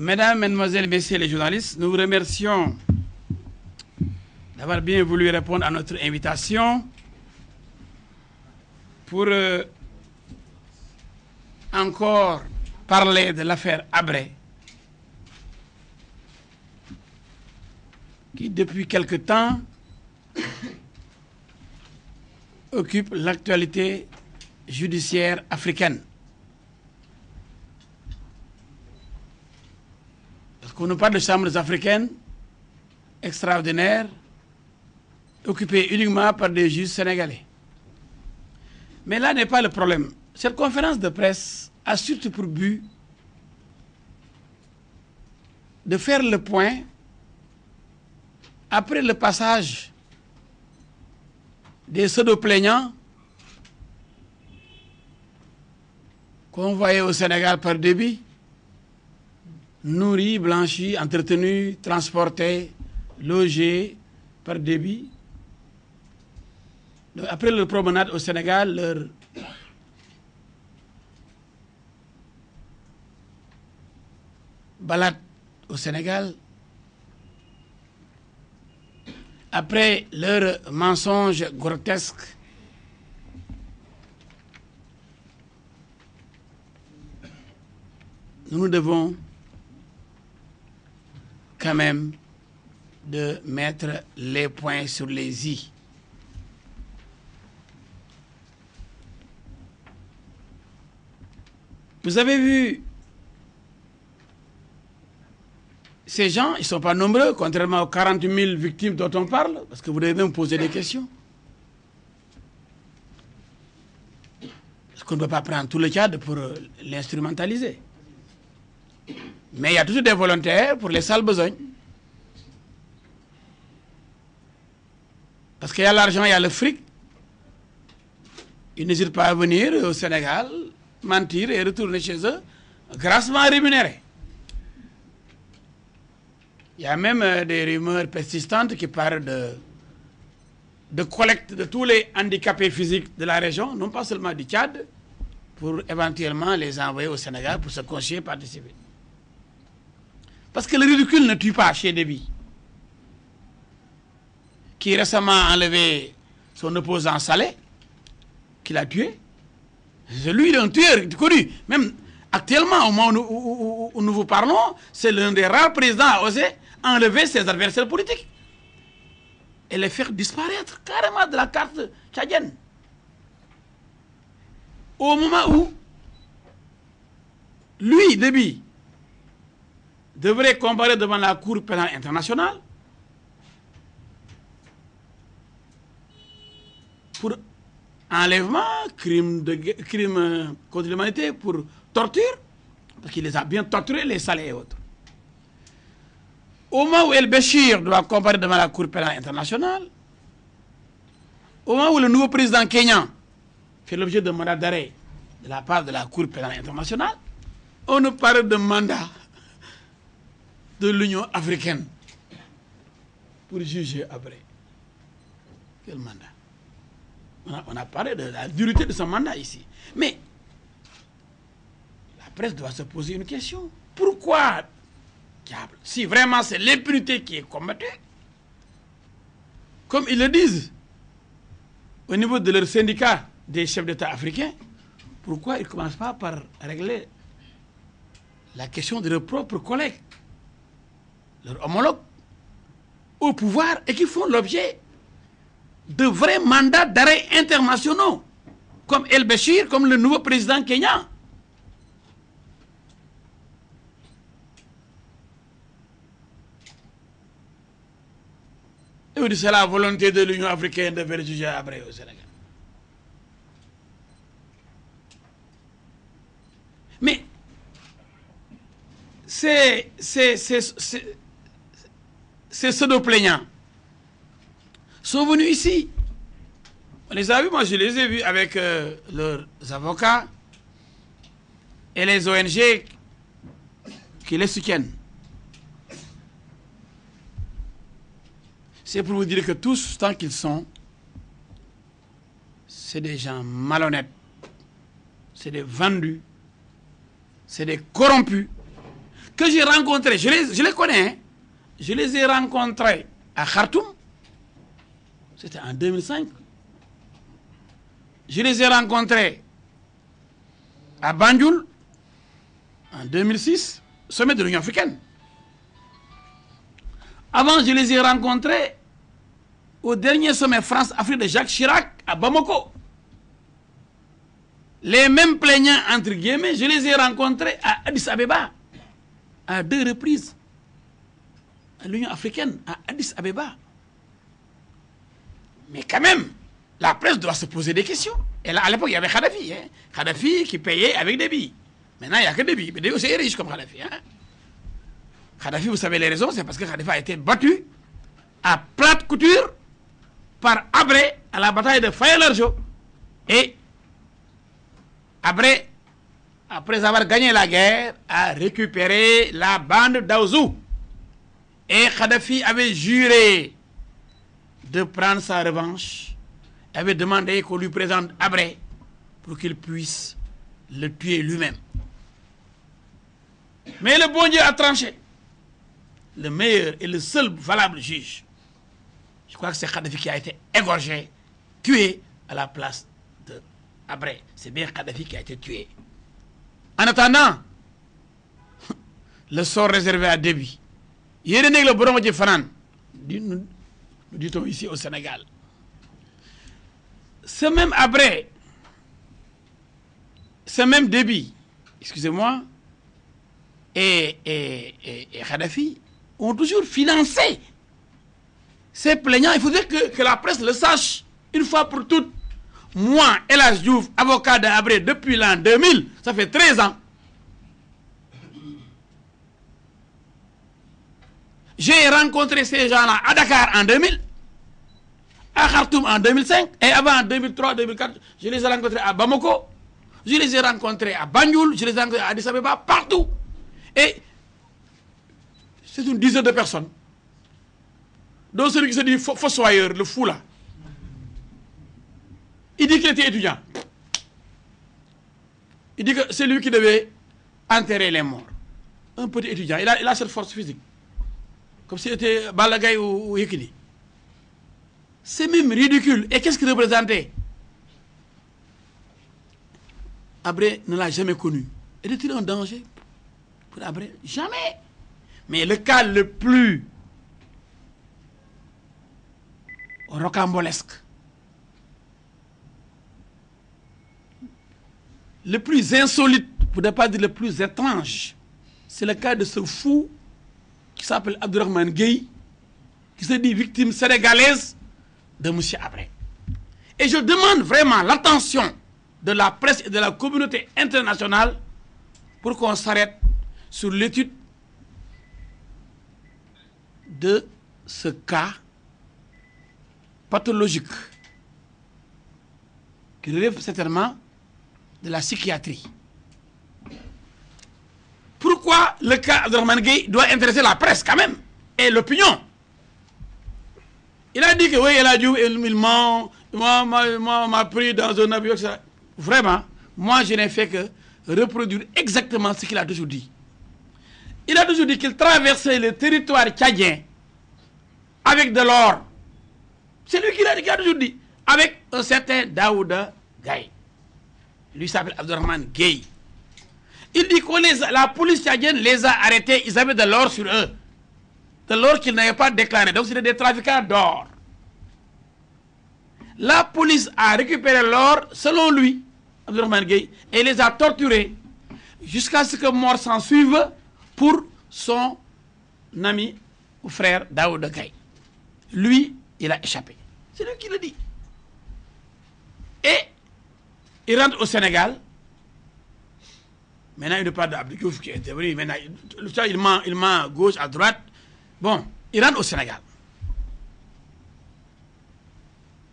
Mesdames, Mesdemoiselles, Messieurs les journalistes, nous vous remercions d'avoir bien voulu répondre à notre invitation pour encore parler de l'affaire Habré, qui depuis quelque temps occupe l'actualité judiciaire africaine. Parce qu'on nous parle de chambres africaines extraordinaires, occupées uniquement par des juges sénégalais. Mais là n'est pas le problème. Cette conférence de presse a surtout pour but de faire le point après le passage des pseudo-plaignants convoyés au Sénégal par débit, nourris, blanchis, entretenus, transportés, logés par débit. Donc, après leur promenade au Sénégal, leur balade au Sénégal, après leur mensonge grotesque, nous devons quand même de mettre les points sur les i. Vous avez vu ces gens, ils ne sont pas nombreux, contrairement aux 40 000 victimes dont on parle, parce que vous devez me poser des questions. Parce qu'on ne peut pas prendre tout le cadre pour l'instrumentaliser. Mais il y a toujours des volontaires pour les sales besognes. Parce qu'il y a l'argent, il y a le fric. Ils n'hésitent pas à venir au Sénégal, mentir et retourner chez eux, grassement rémunérés. Il y a même des rumeurs persistantes qui parlent de collecte de tous les handicapés physiques de la région, non pas seulement du Tchad, pour éventuellement les envoyer au Sénégal pour se confier et participer. Parce que le ridicule ne tue pas chez Déby, qui récemment a enlevé son opposant Saleh, qu'il a tué. Lui, il est un tueur connu. Même actuellement, au moment où nous vous parlons, c'est l'un des rares présidents à oser enlever ses adversaires politiques et les faire disparaître carrément de la carte tchadienne. Au moment où lui, Déby, devrait comparaître devant la Cour pénale internationale pour enlèvement, crime contre l'humanité, pour torture, parce qu'il les a bien torturés, les Saleh et autres. Au moment où El Béchir doit comparaître devant la Cour pénale internationale, au moment où le nouveau président kényan fait l'objet de mandat d'arrêt de la part de la Cour pénale internationale, on nous parle de mandat de l'Union africaine pour juger après. Quel mandat? On a parlé de la dureté de son mandat ici. Mais la presse doit se poser une question. Pourquoi, diable, si vraiment c'est l'impunité qui est combattue, comme ils le disent au niveau de leur syndicat des chefs d'État africains, pourquoi ils ne commencent pas par régler la question de leurs propres collègues, leurs homologues au pouvoir et qui font l'objet de vrais mandats d'arrêt internationaux, comme El Béchir, comme le nouveau président kényan. Et c'est la volonté de l'Union africaine de faire juger après au Sénégal. Mais ces pseudo-plaignants sont venus ici. On les a vus, moi je les ai vus avec leurs avocats et les ONG qui les soutiennent. C'est pour vous dire que tous, tant qu'ils sont, c'est des gens malhonnêtes, c'est des vendus, c'est des corrompus, que j'ai rencontrés, je les connais, hein. Je les ai rencontrés à Khartoum, c'était en 2005. Je les ai rencontrés à Banjul en 2006, sommet de l'Union africaine. Avant, je les ai rencontrés au dernier sommet France-Afrique de Jacques Chirac à Bamako. Les mêmes plaignants, entre guillemets, je les ai rencontrés à Addis Abeba à 2 reprises. À l'Union africaine, à Addis Abeba. Mais quand même, la presse doit se poser des questions. Et là, à l'époque, il y avait Kadhafi. Hein? Kadhafi qui payait avec des billes. Maintenant, il n'y a que des billes. Mais des billes aussi riches comme Kadhafi. Hein? Kadhafi, vous savez les raisons, c'est parce que Kadhafi a été battu à plate couture par Habré à la bataille de Faye-Largeau. Et Habré, après avoir gagné la guerre, a récupéré la bande d'Aouzou. Et Kadhafi avait juré de prendre sa revanche, avait demandé qu'on lui présente Habré pour qu'il puisse le tuer lui-même. Mais le bon Dieu a tranché. Le meilleur et le seul valable juge, je crois que c'est Kadhafi qui a été égorgé, tué à la place de Habré. C'est bien Kadhafi qui a été tué. En attendant, le sort réservé à Déby. Il y a le borom de Fanan, nous dit-on ici au Sénégal. Ce même Habré, ce même Déby, excusez-moi, et Kadhafi ont toujours financé ces plaignants. Il faudrait que la presse le sache une fois pour toutes. Moi, El Hadj Diouf, avocat de Habré depuis l'an 2000, ça fait 13 ans. J'ai rencontré ces gens-là à Dakar en 2000, à Khartoum en 2005, et avant en 2003-2004, je les ai rencontrés à Bamako, je les ai rencontrés à Banjul, je les ai rencontrés à Addis Abeba, partout. Et c'est une dizaine de personnes. Donc celui qui se dit fossoyeur, le fou là, il dit qu'il était étudiant. Il dit que c'est lui qui devait enterrer les morts. Un petit étudiant, il a cette force physique. Comme s'il était Balagay ou Yekini. C'est même ridicule. Et qu'est-ce qu'il représentait? Habré ne l'a jamais connu. Était-il un danger pour Habré? Jamais. Mais le cas le plus rocambolesque, le plus insolite, pour ne pas dire le plus étrange, c'est le cas de ce fou qui s'appelle Abdourahmane Gueye, qui se dit victime sénégalaise de M. Habré. Et je demande vraiment l'attention de la presse et de la communauté internationale pour qu'on s'arrête sur l'étude de ce cas pathologique qui relève certainement de la psychiatrie. Pourquoi le cas Abdourahmane Gueye doit intéresser la presse quand même et l'opinion? Il a dit que oui, il a dit il m'a pris dans un avion, etc. Vraiment, moi je n'ai fait que reproduire exactement ce qu'il a toujours dit. Il a toujours dit qu'il traversait le territoire tchadien avec de l'or. C'est lui qui a toujours dit. Avec un certain Daouda Gaye. Lui s'appelle Abdourahmane Gueye. Il dit que la police tchadienne les a arrêtés, ils avaient de l'or sur eux. De l'or qu'ils n'avaient pas déclaré. Donc c'était des trafiquants d'or. La police a récupéré l'or, selon lui, Abdourahmane Gueye, et les a torturés jusqu'à ce que mort s'en suive pour son ami ou frère Daouda Gaye. Lui, il a échappé. C'est lui qui le dit. Et il rentre au Sénégal. Maintenant, il parle d'Abdou Diouf qui est intervenu. Maintenant, il ment à gauche, à droite. Bon, il rentre au Sénégal.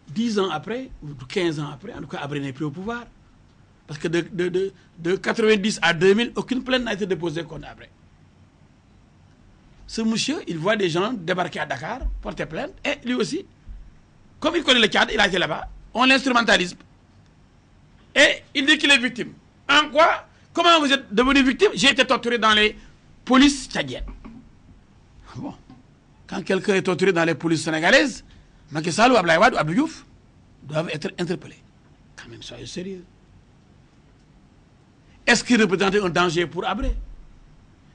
10 ans après, ou 15 ans après, en tout cas, Habré n'est plus au pouvoir. Parce que de 90 à 2000, aucune plainte n'a été déposée contre Habré. Ce monsieur, il voit des gens débarquer à Dakar, porter plainte, et lui aussi, comme il connaît le Tchad, il a été là-bas, on l'instrumentalise. Et il dit qu'il est victime. En quoi? Comment vous êtes devenu victime? J'ai été torturé dans les police tchadienne. Bon. Quand quelqu'un est torturé dans les polices sénégalaises, Macky Sall ou Abdoulaye Wade ou Abdou Diouf doivent être interpellés. Quand même, soyez sérieux. Est-ce qu'il représentait un danger pour Habré?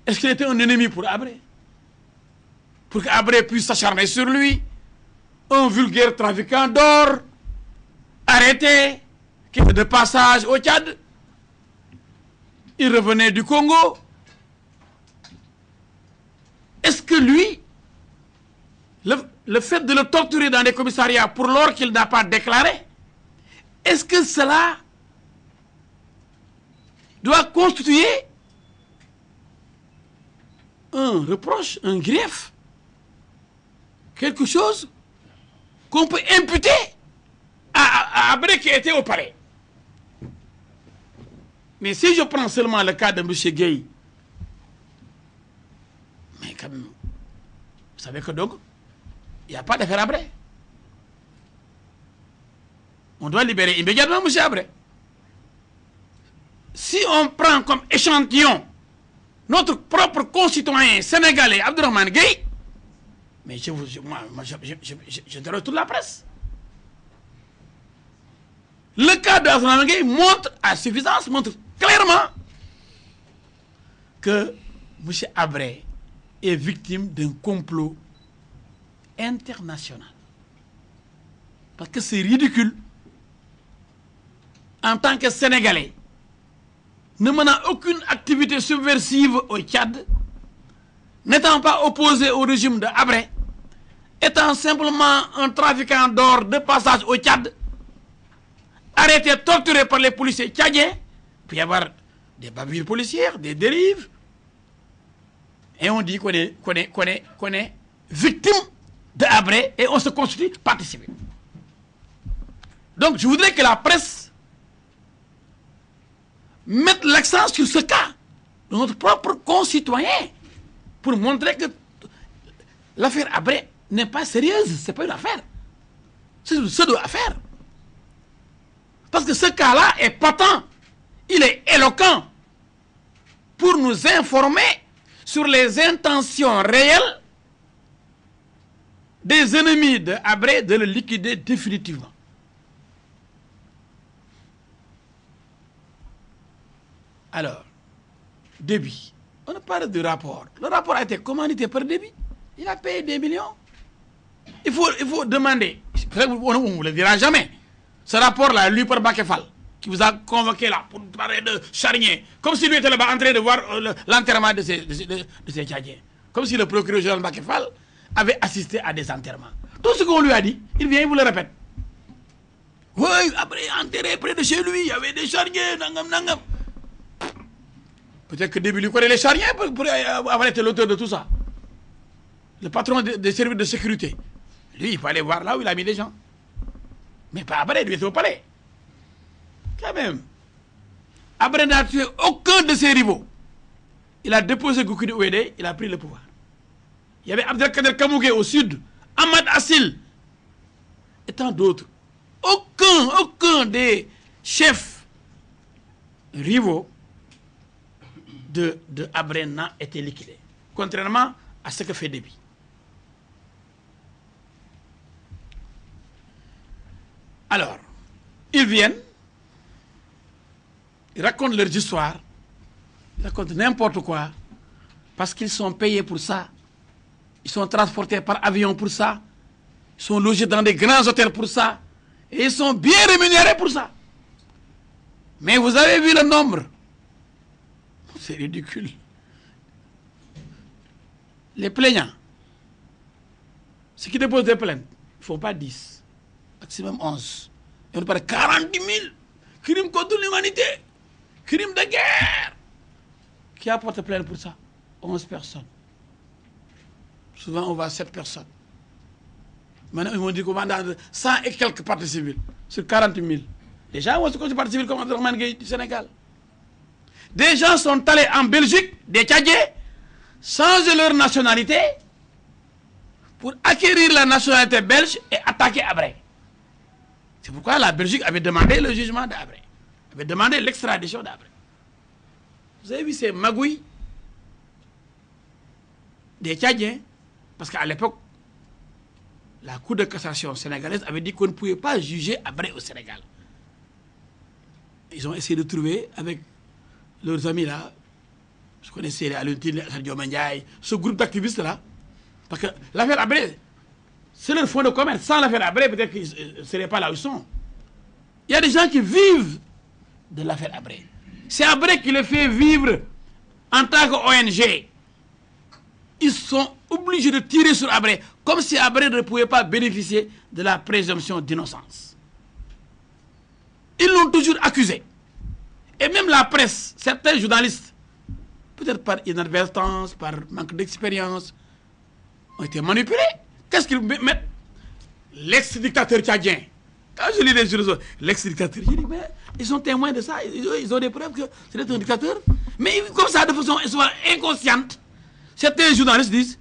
Est-ce qu'il était un ennemi pour Habré? Pour qu'Habré puisse s'acharner sur lui, un vulgaire trafiquant d'or, arrêté, qui était de passage au Tchad. Il revenait du Congo. Est-ce que lui, le fait de le torturer dans des commissariats pour l'or qu'il n'a pas déclaré, est-ce que cela doit constituer un reproche, un grief, quelque chose qu'on peut imputer à Habré qui était au palais? Mais si je prends seulement le cas de M. Gueye, mais quand même, vous savez que donc, il n'y a pas d'affaire Habré. On doit libérer immédiatement M. Habré. Si on prend comme échantillon notre propre concitoyen sénégalais, Abdourahmane Gueye, mais j'interroge toute la presse. Le cas d'Abdourahmane Gueye montre à suffisance, montre clairement que M. Habré est victime d'un complot international. Parce que c'est ridicule, en tant que Sénégalais, ne menant aucune activité subversive au Tchad, n'étant pas opposé au régime de Habré, étant simplement un trafiquant d'or de passage au Tchad, arrêté, torturé par les policiers tchadiens, il peut y avoir des bavures policières, des dérives, et on dit qu'on est victime de Habré et on se constitue partie civile. Donc je voudrais que la presse mette l'accent sur ce cas de notre propre concitoyen pour montrer que l'affaire Habré n'est pas sérieuse, ce n'est pas une affaire. C'est une pseudo-affaire. Parce que ce cas-là est patent, il est éloquent pour nous informer sur les intentions réelles des ennemis de Habré de le liquider définitivement. Alors, Déby, on parle du rapport. Le rapport a été commandité par Déby. Il a payé des millions. Il faut demander, on ne vous le dira jamais, ce rapport-là, lui par Bakefal, qui vous a convoqué là pour parler de charnier, comme si lui était là-bas en train de voir l'enterrement de ces Tchadiens. Comme si le procureur général Bakefal avait assisté à des enterrements. Tout ce qu'on lui a dit, il vient, il vous le répète. Oui, après enterré près de chez lui, il y avait des charniers, nangam, nangam. Peut-être que Déby lui connaît les charniers pour avoir été l'auteur de tout ça. Le patron des services de sécurité. Lui, il fallait voir là où il a mis des gens. Mais pas Habré, lui était au palais. Quand même. Habré n'a tué aucun de ses rivaux. Il a déposé Goukouni Ouédé, il a pris le pouvoir. Il y avait Abdelkader Kamougué au sud, Ahmad Assil, et tant d'autres. Aucun des chefs rivaux de Habré n'a été liquidé. Contrairement à ce que fait Déby. Alors, ils viennent, ils racontent leurs histoires, ils racontent n'importe quoi, parce qu'ils sont payés pour ça, ils sont transportés par avion pour ça, ils sont logés dans des grands hôtels pour ça, et ils sont bien rémunérés pour ça. Mais vous avez vu le nombre? C'est ridicule. Les plaignants, ceux qui déposent des plaintes, ils ne font pas 10, maximum 11. Et on parle de 40 000 crimes contre l'humanité, crimes de guerre. Qui a porté plainte pour ça? 11 personnes. Souvent, on voit 7 personnes. Maintenant, ils m'ont dit qu'on va dans 100 et quelques parties civiles sur 40 000. Déjà, on se considère partie civile comme Abdourahmane Gueye du Sénégal. Des gens sont allés en Belgique, des Tchadiens, changer leur nationalité pour acquérir la nationalité belge et attaquer Habré. C'est pourquoi la Belgique avait demandé le jugement d'Habré, avait demandé l'extradition d'Habré. Vous avez vu ces magouilles des Tchadiens, parce qu'à l'époque, la Cour de cassation sénégalaise avait dit qu'on ne pouvait pas juger Habré au Sénégal. Ils ont essayé de trouver avec leurs amis là, je connaissais Aluntine, ce groupe d'activistes là, parce que l'affaire Habré, c'est leur fonds de commerce. Sans l'affaire Habré, peut-être qu'ils ne seraient pas là où ils sont. Il y a des gens qui vivent de l'affaire Habré. C'est Habré qui les fait vivre en tant qu'ONG. Ils sont obligés de tirer sur Habré, comme si Habré ne pouvait pas bénéficier de la présomption d'innocence. Ils l'ont toujours accusé. Et même la presse, certains journalistes, peut-être par inadvertance, par manque d'expérience, ont été manipulés. Qu'est-ce qu'ils mettent? L'ex-dictateur tchadien. Quand je lis les journaux, l'ex-dictateur, je dis, mais ils sont témoins de ça, ils ont des preuves que c'est un dictateur. Mais comme ça, de façon inconsciente, certains journalistes disent,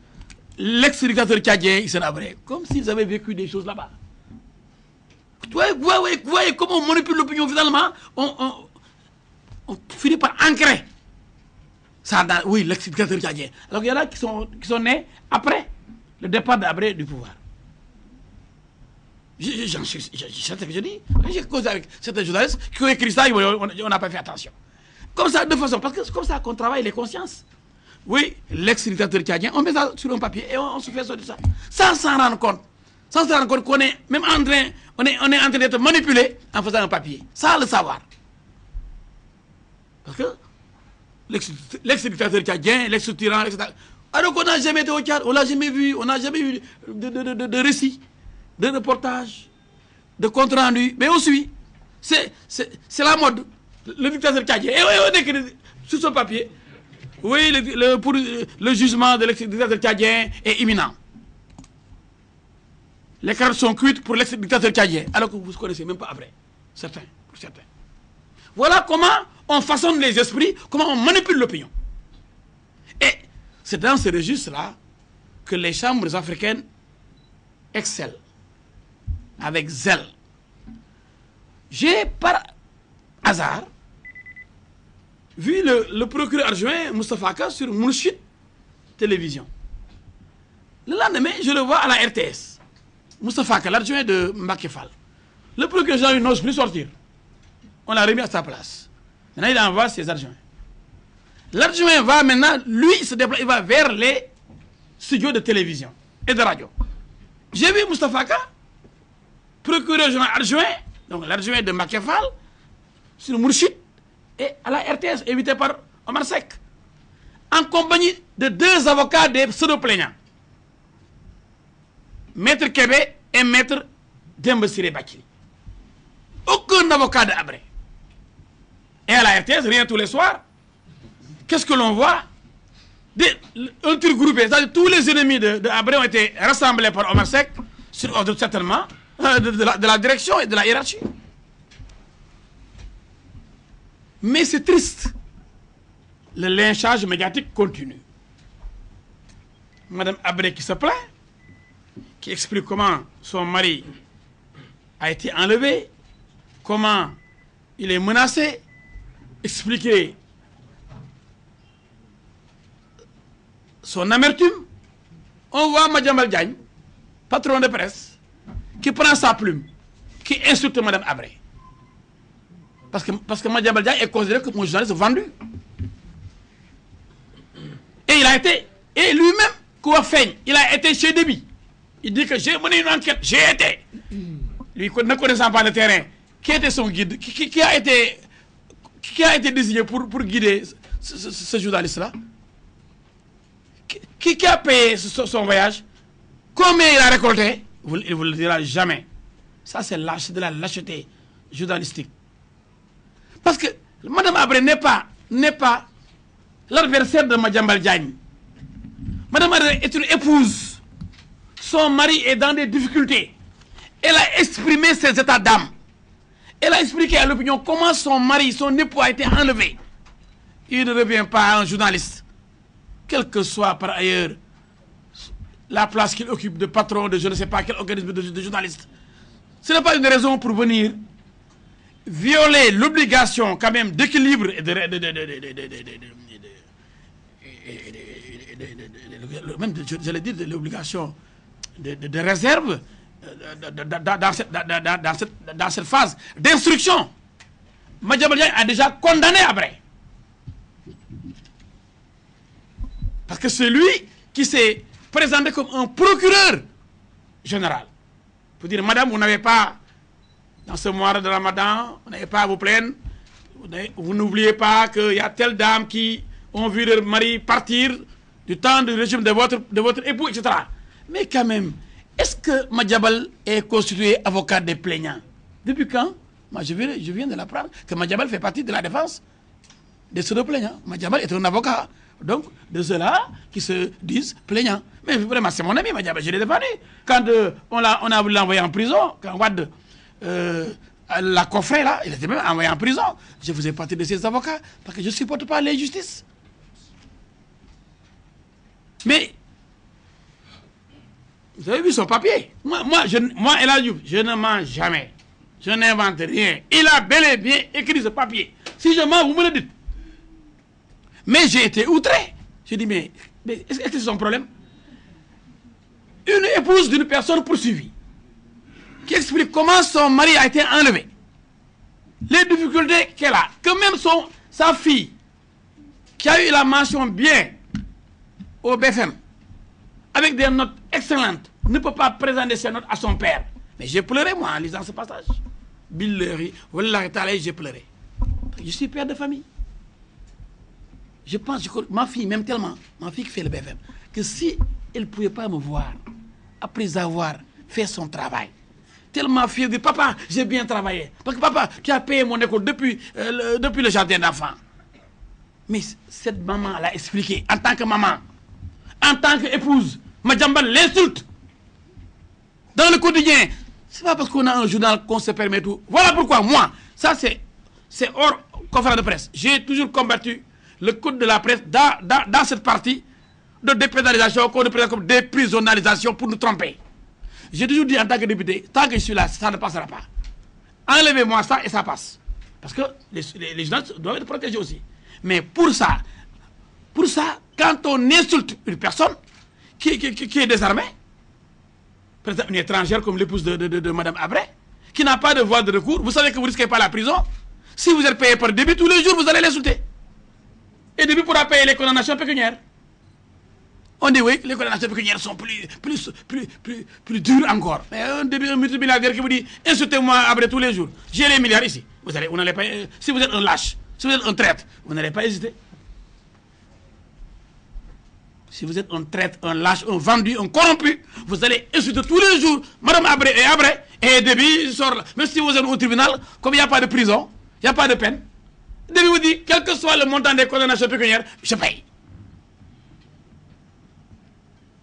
l'ex-dictateur tchadien, il s'en Habré, comme s'ils avaient vécu des choses là-bas. Vous voyez comment on manipule l'opinion finalement, on finit par ancrer ça dans, oui, l'ex-dictateur tchadien. Alors il y en a qui sont nés après le départ d'Habré du pouvoir. C'est ce que je dis. J'ai causé avec certains journalistes qui ont écrit ça, on n'a pas fait attention. Comme ça, de façon, parce que c'est comme ça qu'on travaille les consciences. Oui, l'ex-dictateur tchadien, on met ça sur un papier et on se fait sortir ça. Sans s'en rendre compte. Sans s'en rendre compte qu'on est même en train, on est en train d'être manipulé en faisant un papier. Sans le savoir. Parce que l'ex-dictateur tchadien, l'ex-tyran, etc. Alors qu'on n'a jamais été au Tchad, on n'a jamais vu, on n'a jamais eu de récit, de reportage, de compte rendu. Mais on suit. C'est la mode. Le dictateur tchadien. Et on écrit sur son papier. Oui, le jugement de l'ex-dictateur tchadien est imminent. Les cartes sont cuites pour l'ex-dictateur tchadien, alors que vous ne connaissez même pas après. Certains, pour certains. Voilà comment on façonne les esprits, comment on manipule l'opinion. Et c'est dans ce registre-là que les chambres africaines excellent, avec zèle. J'ai par hasard vu le procureur adjoint Moustapha Ka sur Mourchid Télévision. Le lendemain, je le vois à la RTS. Moustapha Ka, l'adjoint de Mbacké Fall. Le procureur Jean n'ose plus sortir. On l'a remis à sa place. Maintenant, il envoie ses adjoints. L'adjoint va maintenant, lui, il se déplace, il va vers les studios de télévision et de radio. J'ai vu Moustapha Ka, procureur général adjoint, donc l'adjoint de Mbacké Fall, sur Mourchid, et à la RTS, invité par Omar Seck, en compagnie de deux avocats des pseudo-plaignants, Maître Kébé et Maître Demba Ciré Bathily. Aucun avocat de Habré. Et à la RTS, rien tous les soirs. Qu'est-ce que l'on voit? Un truc groupé, c'est-à-dire tous les ennemis de Habré ont été rassemblés par Omar Seck, sur ordre certainement de la direction et de la hiérarchie. Mais c'est triste. Le lynchage médiatique continue. Madame Habré qui se plaint, qui explique comment son mari a été enlevé, comment il est menacé, expliquer son amertume. On voit Madiambal Diagne, patron de presse, qui prend sa plume, qui insulte Madame Habré. Parce que Madiambal Diagne est considéré comme un journaliste vendu. Et il a été, et lui-même, Kouafeigne, il a été chez Déby. Il dit que j'ai mené une enquête, j'ai été. Lui, ne connaissant pas le terrain, qui était son guide, qui a été désigné pour guider ce journaliste-là? Qui a payé son voyage? Combien il a récolté? Il ne vous le dira jamais. Ça, c'est de la lâcheté journalistique. Parce que Mme Habré n'est pas l'adversaire de Madiambal Diagne. Mme Habré est une épouse. Son mari est dans des difficultés. Elle a exprimé ses états d'âme. Elle a expliqué à l'opinion comment son mari, son époux a été enlevé. Il ne revient pas à un journaliste, quel que soit par ailleurs la place qu'il occupe de patron de je ne sais pas quel organisme de journaliste. Ce n'est pas une raison pour venir violer l'obligation quand même d'équilibre et même, je l'ai dit, de l'obligation de réserve dans cette phase d'instruction. Madiambal Diagne a déjà condamné Habré. Parce que c'est lui qui s'est présenté comme un procureur général. Pour dire, madame, vous n'avez pas, dans ce mois de Ramadan, vous n'avez pas à vous plaindre. Vous n'oubliez pas qu'il y a telle dame qui ont vu leur mari partir du temps du régime de votre époux, etc. Mais quand même, est-ce que Madiambal est constitué avocat des plaignants? Depuis quand? Moi, je viens de l'apprendre que Madiambal fait partie de la défense des pseudo-plaignants. Madiambal est un avocat, donc de ceux-là qui se disent plaignants. Mais vraiment, c'est mon ami Madiambal, je l'ai défendu. Quand on a voulu l'envoyer en prison, quand Wade l'a coffré là, il était même envoyé en prison. Je faisais partie de ces avocats parce que je ne supporte pas l'injustice. Mais vous avez vu son papier. Moi El Hadji Diouf, je ne mens jamais. Je n'invente rien. Il a bel et bien écrit ce papier. Si je mens, vous me le dites. Mais j'ai été outré. J'ai dit, mais est-ce que c'est son problème? Une épouse d'une personne poursuivie qui explique comment son mari a été enlevé. Les difficultés qu'elle a. Que même sa fille, qui a eu la mention bien au BFM, avec des notes excellentes, ne peut pas présenter ses notes à son père. Mais j'ai pleuré, moi, en lisant ce passage. Billahi, wallahi ta'ala, j'ai pleuré. Je suis père de famille. Je pense que ma fille m'aime tellement, ma fille qui fait le BFM, que si elle ne pouvait pas me voir, après avoir fait son travail, tellement fière de papa, j'ai bien travaillé. Parce que papa, tu as payé mon école depuis le jardin d'enfants. Mais cette maman l'a expliqué, en tant que maman, en tant qu'épouse, Madiambal l'insulte. Dans le quotidien, c'est pas parce qu'on a un journal qu'on se permet tout. Voilà pourquoi moi, ça c'est hors conférence de presse. J'ai toujours combattu le code de la presse dans cette partie de dépénalisation qu'on nous présente comme déprisonnalisation pour nous tromper. J'ai toujours dit en tant que député, tant que je suis là, ça ne passera pas. Enlevez-moi ça et ça passe. Parce que les journalistes doivent être protégés aussi. Mais pour ça, quand on insulte une personne qui est désarmée, par exemple une étrangère comme l'épouse de Mme Habré, qui n'a pas de voie de recours, vous savez que vous ne risquez pas la prison. Si vous êtes payé par débit, tous les jours, vous allez l'insulter. Et débit pourra payer les condamnations pécuniaires. On dit oui, les condamnations pécuniaires sont plus dures encore. Mais un multimilliardaire qui vous dit insultez-moi Habré tous les jours, j'ai les milliards ici. Vous n'allez pas. Si vous êtes un lâche, si vous êtes un traître, vous n'allez pas hésiter. Si vous êtes un traître, un lâche, un vendu, un corrompu, vous allez insulter tous les jours Mme Habré, et Déby sort là. Même si vous êtes au tribunal, comme il n'y a pas de prison, il n'y a pas de peine, Déby vous dit, quel que soit le montant des condamnations pécuniaires, je paye.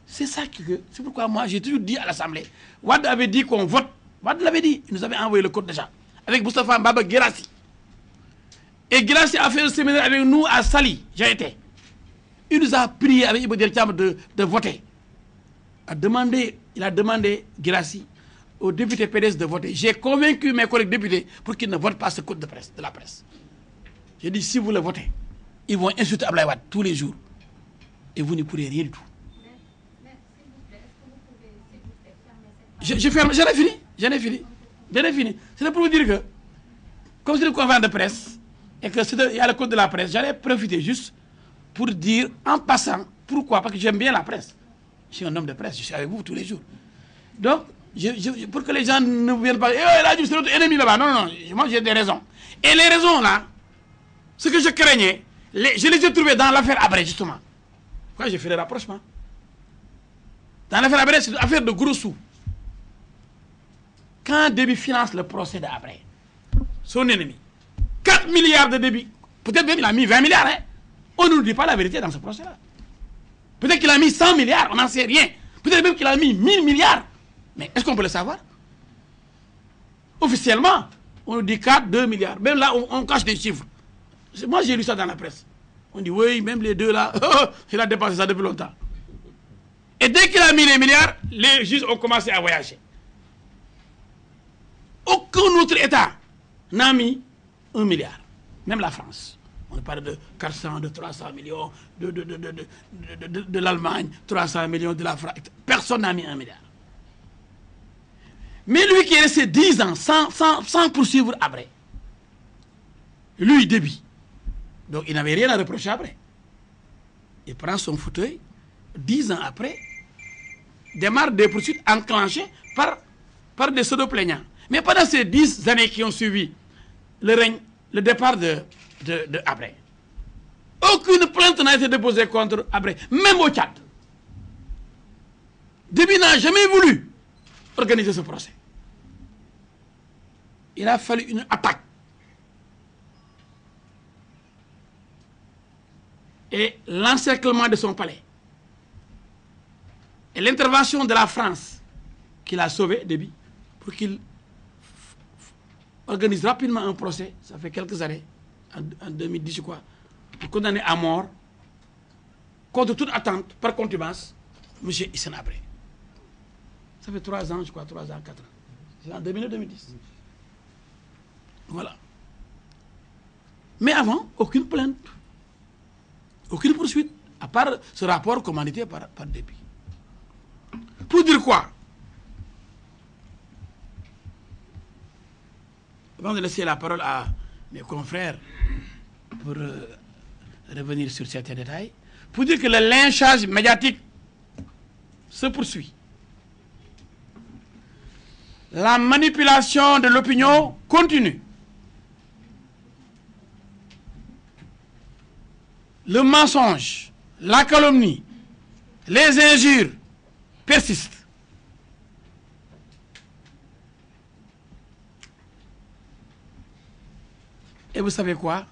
C'est ça c'est pourquoi moi j'ai toujours dit à l'Assemblée, Wade avait dit qu'on vote, Wade l'avait dit, il nous avait envoyé le code déjà, avec Moustapha Mbaba Guirassy. Et Guirassy a fait un séminaire avec nous à Sali, j'ai été. Il nous a prié avec Ibo Diallo de voter. Il a demandé, Guirassy, aux députés PDS de voter. J'ai convaincu mes collègues députés pour qu'ils ne votent pas ce code de la presse. J'ai dit, si vous le votez, ils vont insulter Abdoulaye Wade tous les jours. Et vous ne pourrez rien du tout. J'en ai fini. C'est pour vous dire que, comme c'est une conférence de presse, et qu'il y a le code de la presse, j'allais profiter juste pour dire en passant, pourquoi? Parce que j'aime bien la presse. Je suis un homme de presse, je suis avec vous tous les jours. Donc, pour que les gens ne viennent pas, là, c'est notre ennemi là-bas. Non, moi j'ai des raisons. Et les raisons là, ce que je craignais, je les ai trouvées dans l'affaire Habré, justement. Pourquoi j'ai fait le rapprochement? Dans l'affaire Habré, c'est une affaire de gros sous. Quand Déby finance le procès d'Habré, son ennemi, 4 milliards de débit, peut-être même il a mis 20 milliards, hein? On ne nous dit pas la vérité dans ce procès-là. Peut-être qu'il a mis 100 milliards, on n'en sait rien. Peut-être même qu'il a mis 1000 milliards. Mais est-ce qu'on peut le savoir? Officiellement, on nous dit 4, 2 milliards. Même là, on cache des chiffres. Moi, j'ai lu ça dans la presse. On dit, oui, même les deux là, il a dépensé ça depuis longtemps. Et dès qu'il a mis les milliards, les juges ont commencé à voyager. Aucun autre État n'a mis 1 milliard. Même la France. On parle de 400, de 300 millions, de l'Allemagne, 300 millions de la France. Personne n'a mis 1 milliard. Mais lui qui est resté 10 ans sans poursuivre après, lui, Déby, donc il n'avait rien à reprocher après. Il prend son fauteuil, 10 ans après, démarre des poursuites enclenchées par des pseudo-plaignants. Mais pendant ces 10 années qui ont suivi le départ de Habré, aucune plainte n'a été déposée contre Habré, même au Tchad. Déby n'a jamais voulu organiser ce procès. Il a fallu une attaque. Et l'encerclement de son palais. Et l'intervention de la France qui l'a sauvé, Déby, pour qu'il organise rapidement un procès, ça fait quelques années, en 2010 je crois, pour condamner à mort, contre toute attente, par contumace, M. Hissène Habré. Ça fait 3 ans, je crois, 3 ans, 4 ans. C'est en 2009-2010. Voilà. Mais avant, aucune plainte, aucune poursuite, à part ce rapport commandité par Déby. Pour dire quoi? Avant de laisser la parole à mes confrères pour revenir sur certains détails, pour dire que le lynchage médiatique se poursuit. La manipulation de l'opinion continue. Le mensonge, la calomnie, les injures persistent. Et vous savez quoi?